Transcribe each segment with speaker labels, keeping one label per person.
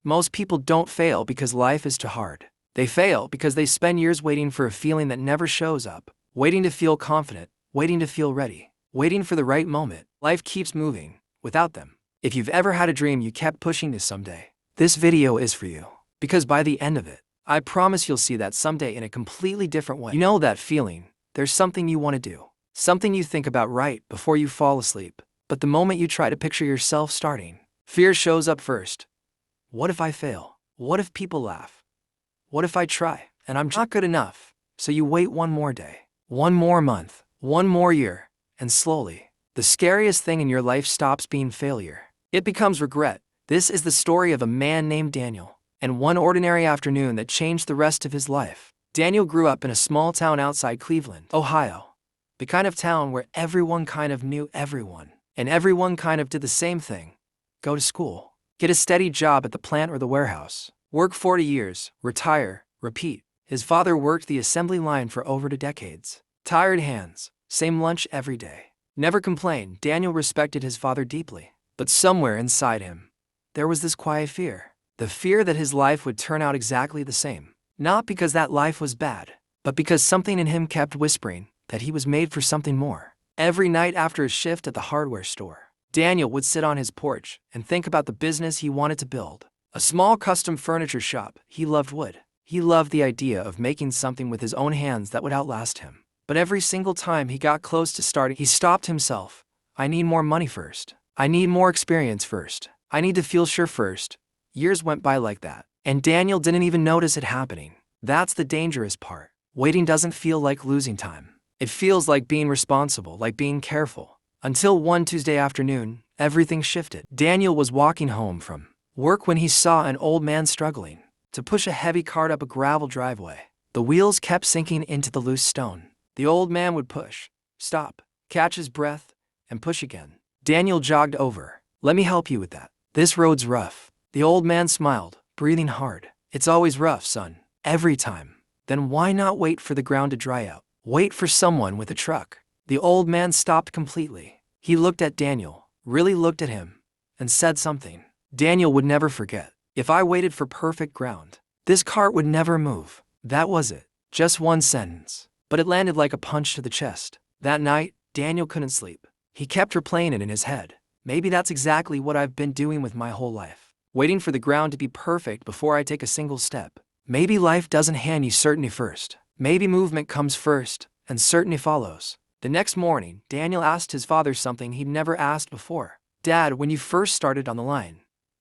Speaker 1: Most people don't fail because life is too hard. They fail because they spend years waiting for a feeling that never shows up, waiting to feel confident, waiting to feel ready, waiting for the right moment. Life keeps moving without them. If you've ever had a dream you kept pushing to someday, this video is for you. Because by the end of it, I promise you'll see that someday in a completely different way. You know that feeling? There's something you want to do, something you think about right before you fall asleep. But the moment you try to picture yourself starting, fear shows up first. What if I fail? What if people laugh? What if I try and I'm not good enough? So you wait one more day, one more month, one more year, and slowly, the scariest thing in your life stops being failure. It becomes regret. This is the story of a man named Daniel, and one ordinary afternoon that changed the rest of his life. Daniel grew up in a small town outside Cleveland, Ohio. The kind of town where everyone kind of knew everyone, and everyone kind of did the same thing. Go to school, get a steady job at the plant or the warehouse, work 40 years, retire, repeat. His father worked the assembly line for over 2 decades. Tired hands, same lunch every day. Never complained. Daniel respected his father deeply. But somewhere inside him, there was this quiet fear. The fear that his life would turn out exactly the same. Not because that life was bad, but because something in him kept whispering that he was made for something more. Every night after his shift at the hardware store, Daniel would sit on his porch and think about the business he wanted to build. A small custom furniture shop. He loved wood. He loved the idea of making something with his own hands that would outlast him. But every single time he got close to starting, he stopped himself. I need more money first. I need more experience first. I need to feel sure first. Years went by like that, and Daniel didn't even notice it happening. That's the dangerous part. Waiting doesn't feel like losing time. It feels like being responsible, like being careful. Until one Tuesday afternoon, everything shifted. Daniel was walking home from work when he saw an old man struggling to push a heavy cart up a gravel driveway. The wheels kept sinking into the loose stone. The old man would push, stop, catch his breath, and push again. Daniel jogged over. Let me help you with that. This road's rough. The old man smiled, breathing hard. It's always rough, son. Every time. Then why not wait for the ground to dry out? Wait for someone with a truck. The old man stopped completely. He looked at Daniel, really looked at him, and said something Daniel would never forget. If I waited for perfect ground, this cart would never move. That was it. Just one sentence. But it landed like a punch to the chest. That night, Daniel couldn't sleep. He kept replaying it in his head. Maybe that's exactly what I've been doing with my whole life. Waiting for the ground to be perfect before I take a single step. Maybe life doesn't hand you certainty first. Maybe movement comes first, and certainty follows. The next morning, Daniel asked his father something he'd never asked before. Dad, when you first started on the line,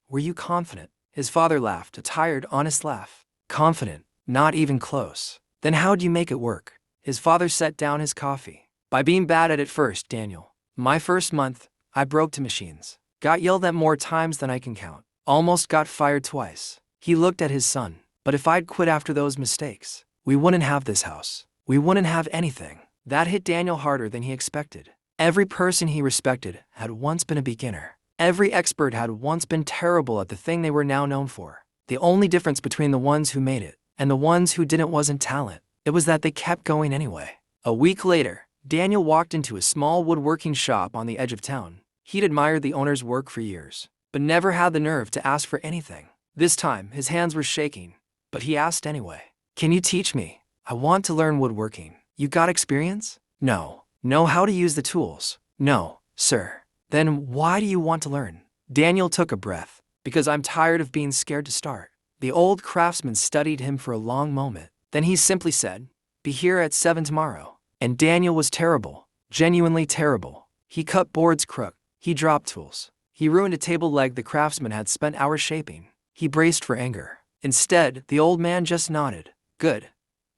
Speaker 1: were you confident? His father laughed, a tired, honest laugh. Confident? Not even close. Then how'd you make it work? His father set down his coffee. By being bad at it first, Daniel. My first month, I broke to machines. Got yelled at more times than I can count. Almost got fired twice. He looked at his son. But if I'd quit after those mistakes, we wouldn't have this house. We wouldn't have anything. That hit Daniel harder than he expected. Every person he respected had once been a beginner. Every expert had once been terrible at the thing they were now known for. The only difference between the ones who made it and the ones who didn't wasn't talent. It was that they kept going anyway. A week later, Daniel walked into a small woodworking shop on the edge of town. He'd admired the owner's work for years, but never had the nerve to ask for anything. This time, his hands were shaking, but he asked anyway. Can you teach me? I want to learn woodworking. You got experience? No. Know how to use the tools? No, sir. Then why do you want to learn? Daniel took a breath. Because I'm tired of being scared to start. The old craftsman studied him for a long moment. Then he simply said, be here at 7 tomorrow. And Daniel was terrible. Genuinely terrible. He cut boards crooked. He dropped tools. He ruined a table leg the craftsman had spent hours shaping. He braced for anger. Instead, the old man just nodded. Good.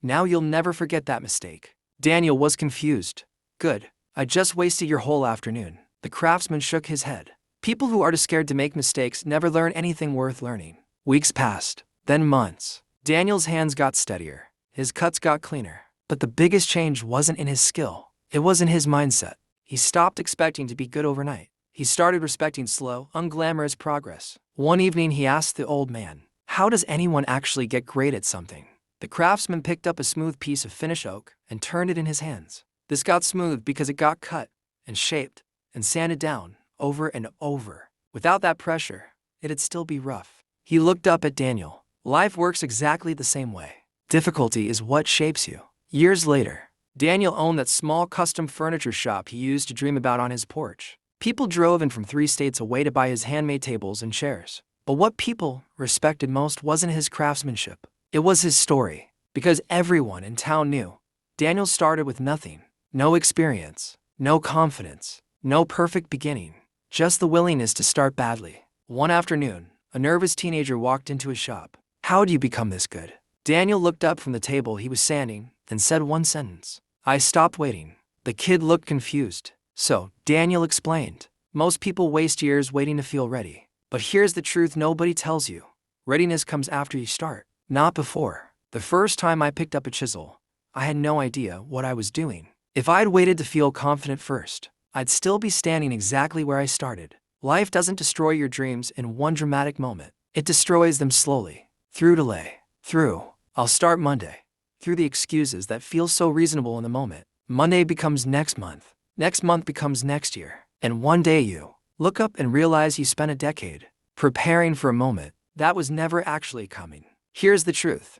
Speaker 1: Now you'll never forget that mistake. Daniel was confused. Good. I just wasted your whole afternoon. The craftsman shook his head. People who are too scared to make mistakes never learn anything worth learning. Weeks passed, then months. Daniel's hands got steadier. His cuts got cleaner. But the biggest change wasn't in his skill. It was in his mindset. He stopped expecting to be good overnight. He started respecting slow, unglamorous progress. One evening he asked the old man, how does anyone actually get great at something? The craftsman picked up a smooth piece of finished oak and turned it in his hands. This got smooth because it got cut and shaped and sanded down over and over. Without that pressure, it'd still be rough. He looked up at Daniel. Life works exactly the same way. Difficulty is what shapes you. Years later, Daniel owned that small custom furniture shop he used to dream about on his porch. People drove in from 3 states away to buy his handmade tables and chairs. But what people respected most wasn't his craftsmanship. It was his story. Because everyone in town knew Daniel started with nothing. No experience, no confidence, no perfect beginning. Just the willingness to start badly. One afternoon, a nervous teenager walked into his shop. "How do you become this good?" Daniel looked up from the table he was sanding and said one sentence. "I stopped waiting." The kid looked confused. So, Daniel explained. Most people waste years waiting to feel ready. But here's the truth nobody tells you. Readiness comes after you start, not before. The first time I picked up a chisel, I had no idea what I was doing. If I'd waited to feel confident first, I'd still be standing exactly where I started. Life doesn't destroy your dreams in one dramatic moment. It destroys them slowly. Through delay. Through, "I'll start Monday." Through the excuses that feel so reasonable in the moment. Monday becomes next month. Next month becomes next year. And one day you look up and realize you spent a decade preparing for a moment that was never actually coming. Here's the truth.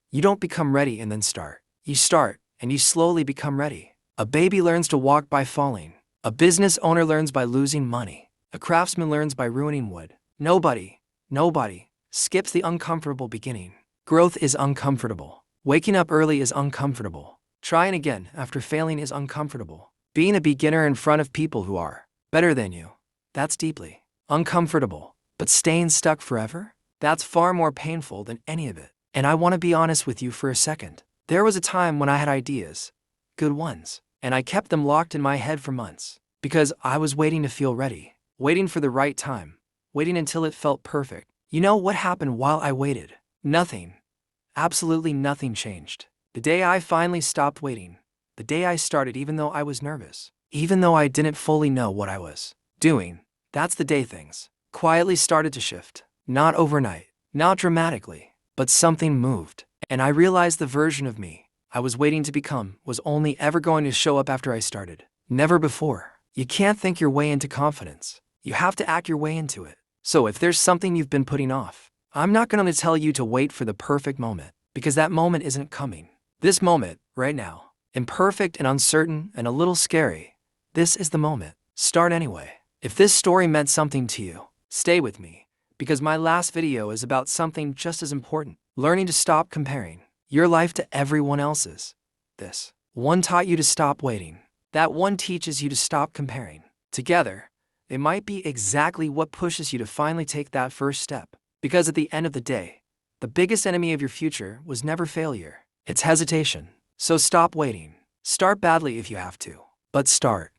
Speaker 1: You don't become ready and then start. You start, and you slowly become ready. A baby learns to walk by falling. A business owner learns by losing money. A craftsman learns by ruining wood. Nobody skips the uncomfortable beginning. Growth is uncomfortable. Waking up early is uncomfortable. Trying again after failing is uncomfortable. Being a beginner in front of people who are better than you, that's deeply uncomfortable. But staying stuck forever? That's far more painful than any of it. And I want to be honest with you for a second. There was a time when I had ideas, good ones, and I kept them locked in my head for months. Because I was waiting to feel ready, waiting for the right time, waiting until it felt perfect. You know what happened while I waited? Nothing. Absolutely nothing changed. The day I finally stopped waiting, the day I started even though I was nervous, even though I didn't fully know what I was doing, that's the day things quietly started to shift. Not overnight, not dramatically, but something moved. And I realized the version of me I was waiting to become was only ever going to show up after I started. Never before. You can't think your way into confidence. You have to act your way into it. So if there's something you've been putting off, I'm not going to tell you to wait for the perfect moment, because that moment isn't coming. This moment, right now, imperfect and uncertain and a little scary, this is the moment. Start anyway. If this story meant something to you, stay with me, because my last video is about something just as important. Learning to stop comparing your life to everyone else's. This one taught you to stop waiting. That one teaches you to stop comparing. Together, they might be exactly what pushes you to finally take that first step. Because at the end of the day, the biggest enemy of your future was never failure. It's hesitation. So stop waiting. Start badly if you have to, but start.